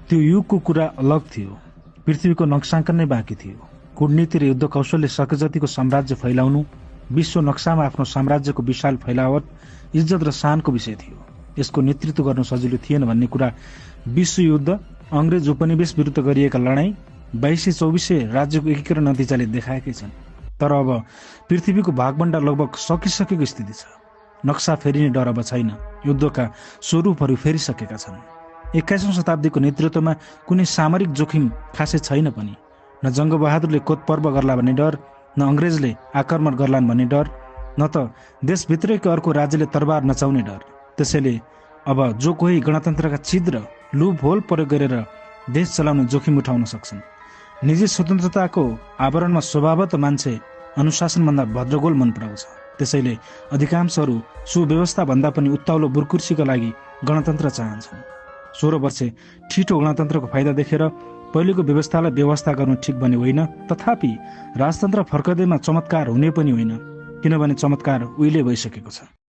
त्यो युगको कुरा अलग थियो। पृथ्वीको नक्साङ्कन नै बाँकी थियो। कूटनीति र युद्ध कौशलले सकजतिको साम्राज्य फैलाउनु, विश्व नक्सामा आफ्नो साम्राज्यको विशाल फैलावट, इज्जत र शानको विषय थियो। यसको नेतृत्व गर्नु सजिलो थिएन भन्ने कुरा विश्वयुद्ध, अंग्रेज उपनिवेश विरुद्ध गरिएका लडाईँ, 2200-2400 राज्यको एकीकरण नतिजाले देखाएकै छन्। तर अब पृथ्वीको भागबण्डा लगभग सकिसकेको स्थिति छ। नक्सा फेरिने डर अब छैन। युद्धका स्वरूपहरू फेरिसकेका छन्। 21औं शताब्दीको नेतृत्वमा कुनै सामरिक जोखिम खासै छैन पनि। न जङ्गबहादुरले कोतपर्व गर्ला भन्ने डर, न अंग्रेजले आक्रमण गर्लान् भन्ने डर, न त देशभित्रैको अर्को राज्यले तरबार नचाउने डर। त्यसैले अब जो कोही गणतन्त्रका छिद्र लुप होल प्रयोग गरेर देश चलाउने जोखिम उठाउन सक्छन्। निजी स्वतन्त्रताको आवरणमा स्वभावतः मान्छे अनुशासनभन्दा भद्रगोल मन पराउँछ। त्यसैले अधिकांशहरू सुव्यवस्था भन्दा पनि उत्ताउलो बुर्कुर्सीका लागि गणतन्त्र चाहन्छन्। 16 वर्षे ठिठो गणतन्त्रको फाइदा देखेर पहिलेको व्यवस्थालाई व्यवस्था गर्नु ठिक भने होइन। तथापि राजतन्त्र फर्कदैमा चमत्कार हुने पनि होइन, किनभने चमत्कार उहिले भइसकेको छ।